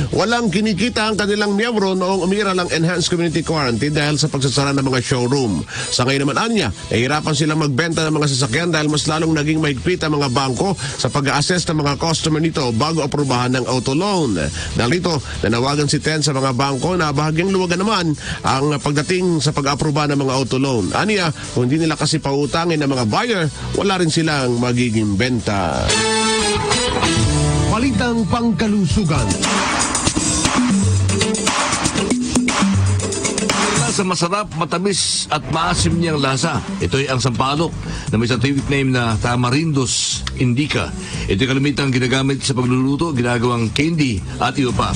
walang kinikita ang kanilang miyembro noong umira ng enhanced community quarantine dahil sa pagsasara ng mga showroom. Sa ngayon naman anya, nahihirapan silang magbenta ng mga sasakyan dahil mas lalong naging mahigpit ang mga bangko sa pag-assess ng mga customer nito bago aprubahan ng auto loan. Dahil ito, nanawagan si Ten sa mga bangko na bahagyang luwagan naman ang pagdating sa pag-aproba ng mga auto loan. Aniya, kung hindi nila kasi pautangin ng mga buyer, wala rin silang magiging benta. Balitang pangkalusugan. Sa masarap, matamis at maasim niyang lasa. Ito ay ang sampalok na may scientific name na Tamarindus indica. Ito ay kalimitang ginagamit sa pagluluto, ginagawang candy at iba pa.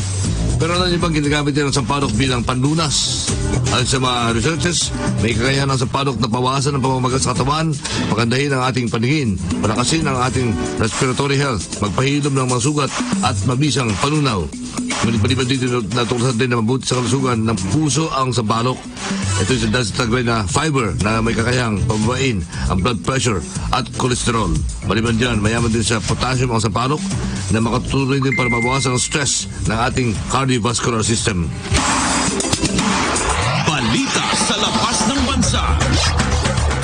Pero alam niyo bang ginagamit din ang sampalok bilang panlunas? Ayon sa mga researchers, may kakayahan ng sampalok na pawasan ang pamamagat sa katawan, pagandahin ang ating paningin, palakasin ang ating respiratory health, magpahilom ng mga sugat at mabisang panunaw. Maliban dito natuklasan din na mabuti sa kalusugan ng puso ang sampalok. Ito ay dahil sa taglay na fiber na may kakayang pababain ang blood pressure at cholesterol. Maliban dyan, mayaman din sa potassium ang sampalok na makatutulong din para mabawasan ang stress ng ating cardiovascular system. Balita sa labas ng bansa.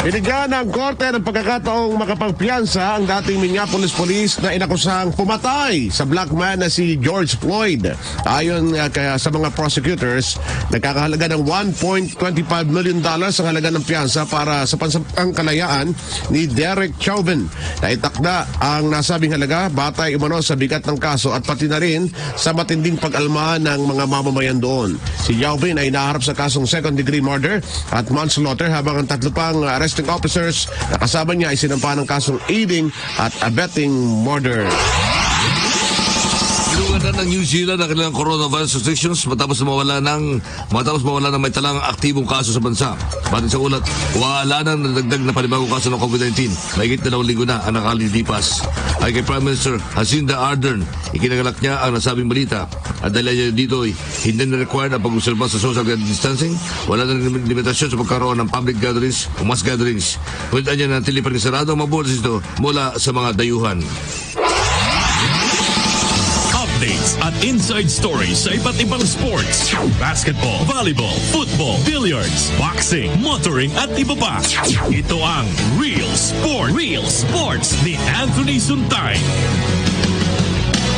Binigyan ng korte ng pagkakataong makapagpiyansa ang dating Minneapolis Police na inakusang pumatay sa black man na si George Floyd. Ayon kaya sa mga prosecutors, nagkakahalaga ng $1.25 million ang halaga ng piyansa para sa pansampang kalayaan ni Derek Chauvin. Naitakda ang nasabing halaga batay umano sa bigat ng kaso at pati na rin sa matinding pag-alma ng mga mamamayan doon. Si Chauvin ay naharap sa kasong second-degree murder at manslaughter habang ang tatlo pang arresting officers na kasama niya ay sinampa ng kasong aiding at abetting murder. Inuwanan ng New Zealand ang kanilang coronavirus restrictions matapos mawala ng may talang aktibong kaso sa bansa. Batid sa ulat, wala nang nadagdag na panibagong kaso ng COVID-19. Mahigit 2 linggo na ang nakalilipas. Ay kay Prime Minister Jacinda Ardern, ikinagalak niya ang nasabing balita. At dahil niya dito ay hindi na required ang pag-obserba sa social distancing, wala na limitasyon sa pagkaroon ng public gatherings o mass gatherings. Punta niya na tili pa rin sarado ang mga borders ito mula sa mga dayuhan. Updates at inside stories sa iba't ibang sports. Basketball, volleyball, football, billiards, boxing, motoring at iba pa. Ito ang Real Sport. Real Sports ni Anthony Suntay.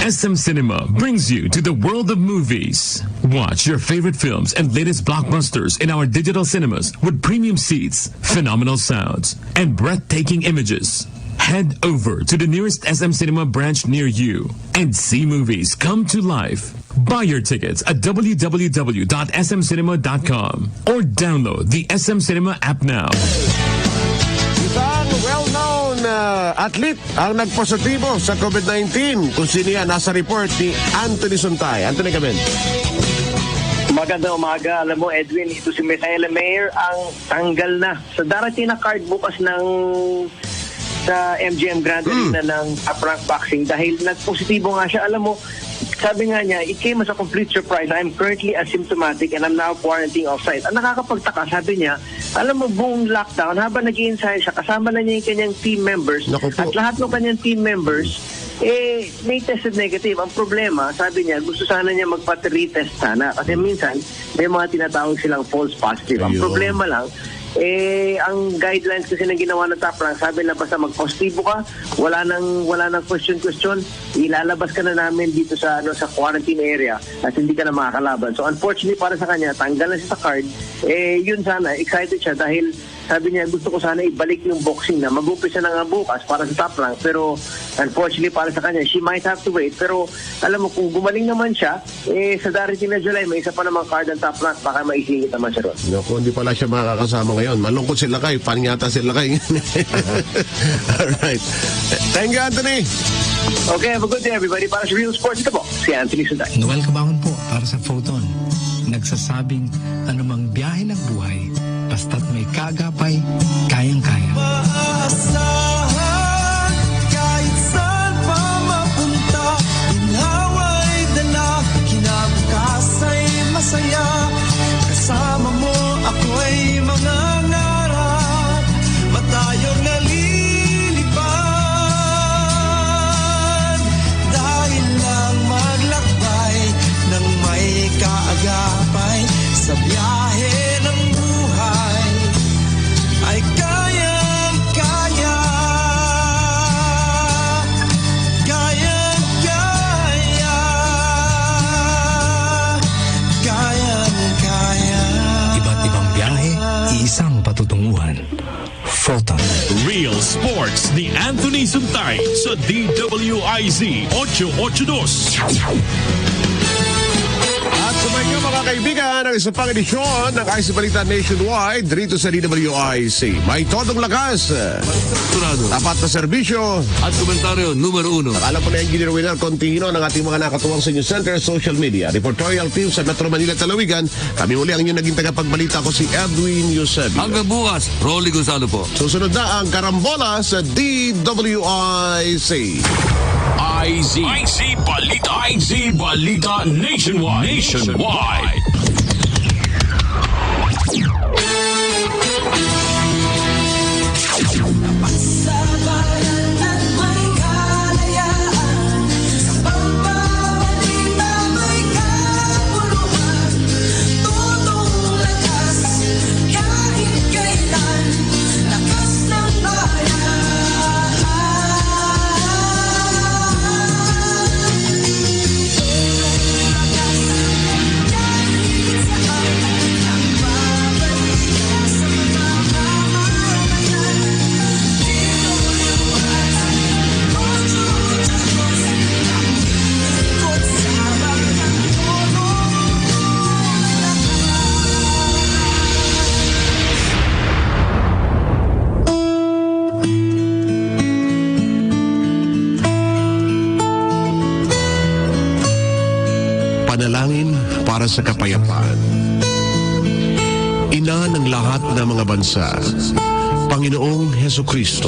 SM Cinema brings you to the world of movies. Watch your favorite films and latest blockbusters in our digital cinemas with premium seats, phenomenal sounds, and breathtaking images. Head over to the nearest SM Cinema branch near you and see movies come to life. Buy your tickets at www.smcinema.com or download the SM Cinema app now. Isang well-known athlete ang nagpositibo sa COVID-19. Kung sino yan, nasa report ni Anthony Suntay. Anthony Gaben. Magandang umaga. Alam mo, Edwin, ito si Michaela Mayer ang tanggal na sa darating na card bukas ng sa MGM Grand Arena ng Top-Rank Boxing dahil nagpositibo nga siya. Alam mo, sabi nga niya, it came as a complete surprise. I'm currently asymptomatic and I'm now quarantining off-site. Ang nakakapagtaka, sabi niya, alam mo, buong lockdown, habang nag-i-ensayo siya, kasama na niya yung kanyang team members at lahat ng kanyang team members, may tested negative. Ang problema, sabi niya, gusto sana niya magpa-retest sana kasi minsan may mga tinatawag silang false positive. Ang problema lang, ang guidelines kasi na ginawa ng Top-Rank, sabi na basta mag-positibo ka, wala nang question, ilalabas ka na namin dito sa quarantine area at hindi ka na makakalaban. So unfortunately para sa kanya, tanggal na siya sa card. Yun sana, excited siya dahil sabi niya, gusto ko sana ibalik yung boxing na mag-upisa na nga bukas para sa Top-Rank. Pero unfortunately para sa kanya, she might have to wait. Pero alam mo, kung gumaling naman siya, sa darating na July, may isa pa namang card ng Top-Rank, baka maisingit naman siya ron. Naku, hindi pala siya makakasama ngayon. Malungkot sila kay, panyata sila kay. Alright. Thank you, Anthony. Okay, have a good day everybody. Para sa Real Sports, ito po, si Anthony Suntay. Noel Kabahon po, para sa Photon. Nagsasabing anumang biyahe ng buhay, basta't may kagapay, kayang-kaya. Maasahan, kahit saan pa mapunta, inaway dala, kinabukas ay masaya. Kasama mo ako'y mga ngarap, matayong nalilipad. Dahil lang maglakbay ng may kaagapay sa biyahe ng buhay ay kayang-kaya, kayang-kaya, kayang-kaya. Iba't ibang biyahe, iisang patutunguhan. Photon. Real Sports ni Anthony Suntay sa DWIZ 882. At sumayo mga kaibigan ang isa pang edisyon ng IC Balita Nationwide dito sa DWIC. May todong lakas, tapat na serbisyo at komentaryo numero 1. Alam po na Engineer Winner Contino ng ating mga nakatuwang sa News Center, social media, reportorial team sa Metro Manila Talawigan. Kami muli ang inyong naging tagapagbalita ko si Edwin Eusebio. Hanggang bukas, Rolly Gonzalo po. Susunod na ang karambola sa DWIC. IZ Balita Nationwide. Sabayan at may kalayaan, sa pagbabalita may kapuluhan, tutong lakas kahit kailan. para sa kapayapaan. Ina ng lahat ng mga bansa, Panginoong Heso Kristo,